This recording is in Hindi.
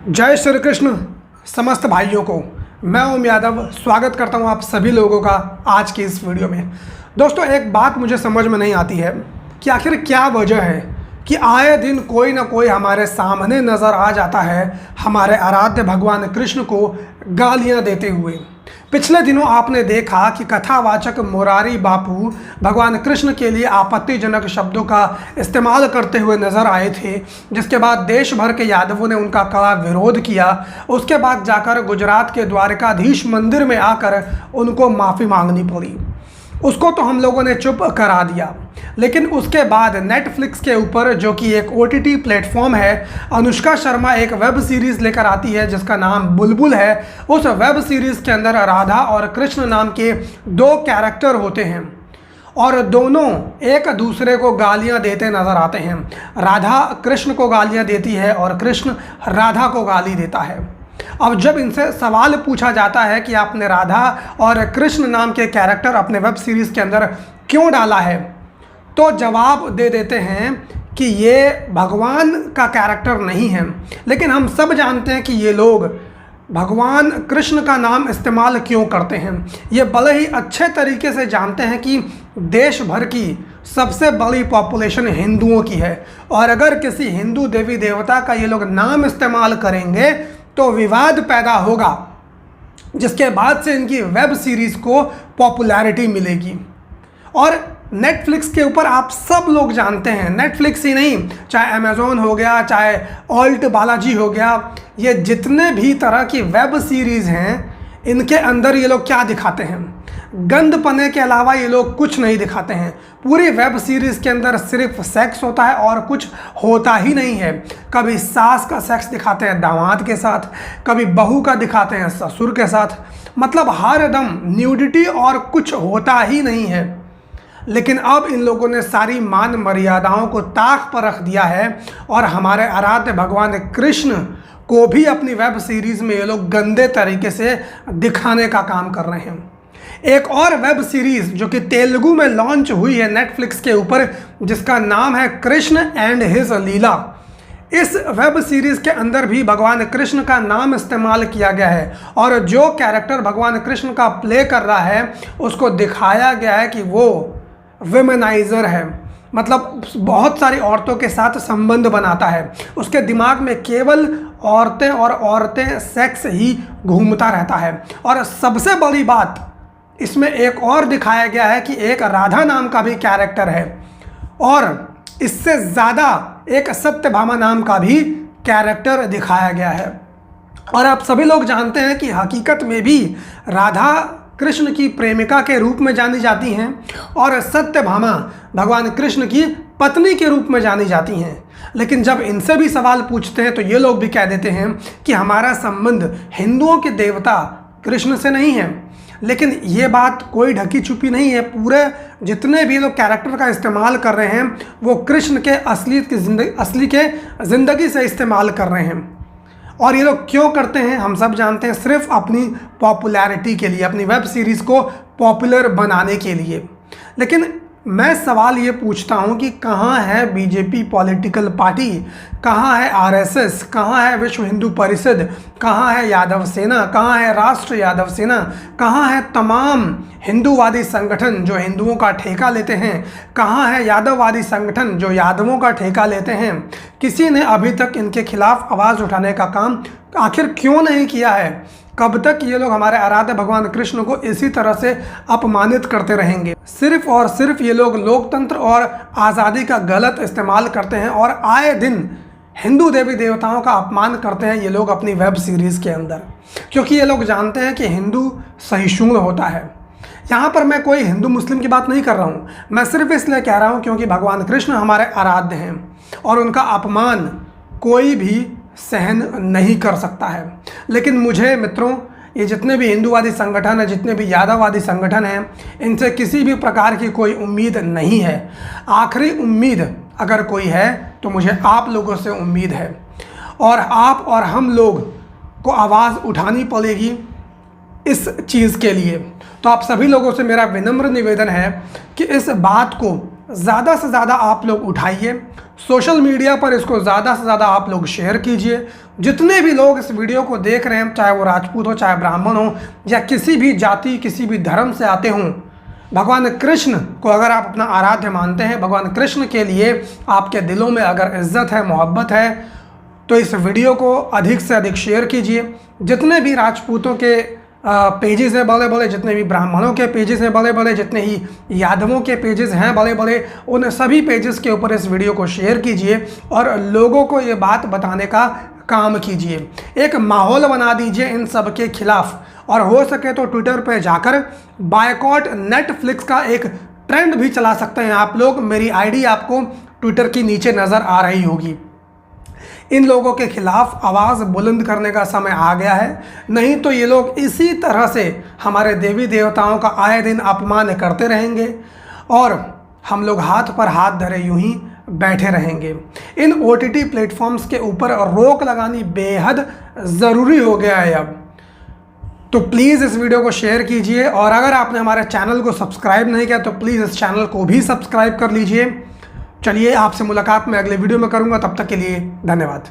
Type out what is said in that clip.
जय श्री कृष्ण समस्त भाइयों को। मैं ओम यादव स्वागत करता हूं आप सभी लोगों का आज की इस वीडियो में। दोस्तों, एक बात मुझे समझ में नहीं आती है कि आखिर क्या वजह है कि आए दिन कोई ना कोई हमारे सामने नज़र आ जाता है हमारे आराध्य भगवान कृष्ण को गालियां देते हुए। पिछले दिनों आपने देखा कि कथावाचक मुरारी बापू भगवान कृष्ण के लिए आपत्तिजनक शब्दों का इस्तेमाल करते हुए नजर आए थे, जिसके बाद देश भर के यादवों ने उनका कड़ा विरोध किया। उसके बाद जाकर गुजरात के द्वारकाधीश मंदिर में आकर उनको माफ़ी मांगनी पड़ी। उसको तो हम लोगों ने चुप करा दिया, लेकिन उसके बाद नेटफ्लिक्स के ऊपर, जो कि एक OTT प्लेटफॉर्म है, अनुष्का शर्मा एक वेब सीरीज़ लेकर आती है जिसका नाम बुलबुल है। उस वेब सीरीज़ के अंदर राधा और कृष्ण नाम के दो कैरेक्टर होते हैं और दोनों एक दूसरे को गालियां देते नज़र आते हैं। राधा कृष्ण को गालियां देती है और कृष्ण राधा को गाली देता है। अब जब इनसे सवाल पूछा जाता है कि आपने राधा और कृष्ण नाम के कैरेक्टर अपने वेब सीरीज़ के अंदर क्यों डाला है, तो जवाब दे देते हैं कि ये भगवान का कैरेक्टर नहीं है। लेकिन हम सब जानते हैं कि ये लोग भगवान कृष्ण का नाम इस्तेमाल क्यों करते हैं। ये बड़े ही अच्छे तरीके से जानते हैं कि देश भर की सबसे बड़ी पॉपुलेशन हिंदुओं की है और अगर किसी हिंदू देवी देवता का ये लोग नाम इस्तेमाल करेंगे तो विवाद पैदा होगा, जिसके बाद से इनकी वेब सीरीज़ को पॉपुलैरिटी मिलेगी। और नेटफ्लिक्स के ऊपर आप सब लोग जानते हैं, नेटफ्लिक्स ही नहीं, चाहे अमेज़ॉन हो गया, चाहे ऑल्ट बालाजी हो गया, ये जितने भी तरह की वेब सीरीज़ हैं, इनके अंदर ये लोग क्या दिखाते हैं? गंद पने के अलावा ये लोग कुछ नहीं दिखाते हैं। पूरी वेब सीरीज़ के अंदर सिर्फ सेक्स होता है और कुछ होता ही नहीं है। कभी सास का सेक्स दिखाते हैं दामाद के साथ, कभी बहू का दिखाते हैं ससुर के साथ, मतलब हर दम न्यूडिटी और कुछ होता ही नहीं है। लेकिन अब इन लोगों ने सारी मान मर्यादाओं को ताक पर रख दिया है और हमारे आराध्य भगवान कृष्ण को भी अपनी वेब सीरीज़ में ये लोग गंदे तरीके से दिखाने का काम कर रहे हैं। एक और वेब सीरीज़ जो कि तेलुगु में लॉन्च हुई है नेटफ्लिक्स के ऊपर, जिसका नाम है कृष्ण एंड हिज लीला। इस वेब सीरीज़ के अंदर भी भगवान कृष्ण का नाम इस्तेमाल किया गया है और जो कैरेक्टर भगवान कृष्ण का प्ले कर रहा है उसको दिखाया गया है कि वो विमेनाइज़र है, मतलब बहुत सारी औरतों के साथ संबंध बनाता है। उसके दिमाग में केवल औरतें और औरतें सेक्स ही घूमता रहता है। और सबसे बड़ी बात इसमें एक और दिखाया गया है कि एक राधा नाम का भी कैरेक्टर है और इससे ज़्यादा एक सत्यभामा नाम का भी कैरेक्टर दिखाया गया है। और आप सभी लोग जानते हैं कि हकीकत में भी राधा कृष्ण की प्रेमिका के रूप में जानी जाती हैं और सत्यभामा भगवान कृष्ण की पत्नी के रूप में जानी जाती हैं। लेकिन जब इनसे भी सवाल पूछते हैं तो ये लोग भी कह देते हैं कि हमारा संबंध हिंदुओं के देवता कृष्ण से नहीं है। लेकिन ये बात कोई ढकी छुपी नहीं है। पूरे जितने भी लोग कैरेक्टर का इस्तेमाल कर रहे हैं वो कृष्ण के असली के ज़िंदगी से इस्तेमाल कर रहे हैं। और ये लोग क्यों करते हैं हम सब जानते हैं, सिर्फ अपनी पॉपुलैरिटी के लिए, अपनी वेब सीरीज़ को पॉपुलर बनाने के लिए। लेकिन मैं सवाल ये पूछता हूँ कि कहाँ है बीजेपी पॉलिटिकल पार्टी, कहाँ है RSS, कहाँ है विश्व हिंदू परिषद, कहाँ है यादव सेना, कहाँ है राष्ट्र यादव सेना, कहाँ है तमाम हिंदूवादी संगठन जो हिंदुओं का ठेका लेते हैं, कहाँ है यादववादी संगठन जो यादवों का ठेका लेते हैं? किसी ने अभी तक इनके खिलाफ आवाज़ उठाने का काम आखिर क्यों नहीं किया है? कब तक ये लोग हमारे आराध्य भगवान कृष्ण को इसी तरह से अपमानित करते रहेंगे? सिर्फ और सिर्फ ये लोग लोकतंत्र और आज़ादी का गलत इस्तेमाल करते हैं और आए दिन हिंदू देवी देवताओं का अपमान करते हैं ये लोग अपनी वेब सीरीज़ के अंदर, क्योंकि ये लोग जानते हैं कि हिंदू सहिष्णु होता है। यहाँ पर मैं कोई हिंदू मुस्लिम की बात नहीं कर रहा हूँ, मैं सिर्फ इसलिए कह रहा हूँ क्योंकि भगवान कृष्ण हमारे आराध्य हैं और उनका अपमान कोई भी सहन नहीं कर सकता है। लेकिन मुझे मित्रों, ये जितने भी हिंदूवादी संगठन हैं, जितने भी यादववादी संगठन हैं, इनसे किसी भी प्रकार की कोई उम्मीद नहीं है। आखिरी उम्मीद अगर कोई है तो मुझे आप लोगों से उम्मीद है और आप और हम लोग को आवाज़ उठानी पड़ेगी इस चीज़ के लिए। तो आप सभी लोगों से मेरा विनम्र निवेदन है कि इस बात को ज़्यादा से ज़्यादा आप लोग उठाइए, सोशल मीडिया पर इसको ज़्यादा से ज़्यादा आप लोग शेयर कीजिए। जितने भी लोग इस वीडियो को देख रहे हैं, चाहे वो राजपूत हो, चाहे ब्राह्मण हो, या किसी भी जाति किसी भी धर्म से आते हों, भगवान कृष्ण को अगर आप अपना आराध्य मानते हैं, भगवान कृष्ण के लिए आपके दिलों में अगर इज्जत है, मोहब्बत है, तो इस वीडियो को अधिक से अधिक शेयर कीजिए। जितने भी राजपूतों के पेजेस हैं बड़े बड़े, जितने भी ब्राह्मणों के पेजेस हैं बड़े बड़े, जितने ही यादवों के पेजेस हैं बड़े बड़े, उन सभी पेजेस के ऊपर इस वीडियो को शेयर कीजिए और लोगों को ये बात बताने का काम कीजिए। एक माहौल बना दीजिए इन सब के खिलाफ, और हो सके तो ट्विटर पे जाकर बायकॉट नेटफ्लिक्स का एक ट्रेंड भी चला सकते हैं आप लोग। मेरी आईडी आपको ट्विटर की नीचे नज़र आ रही होगी। इन लोगों के खिलाफ आवाज़ बुलंद करने का समय आ गया है, नहीं तो ये लोग इसी तरह से हमारे देवी देवताओं का आए दिन अपमान करते रहेंगे और हम लोग हाथ पर हाथ धरे यूं ही बैठे रहेंगे। इन OTT प्लेटफॉर्म्स के ऊपर रोक लगानी बेहद ज़रूरी हो गया है अब। तो प्लीज़ इस वीडियो को शेयर कीजिए, और अगर आपने हमारे चैनल को सब्सक्राइब नहीं किया तो प्लीज़ इस चैनल को भी सब्सक्राइब कर लीजिए। चलिए, आपसे मुलाकात मैं अगले वीडियो में करूंगा, तब तक के लिए धन्यवाद।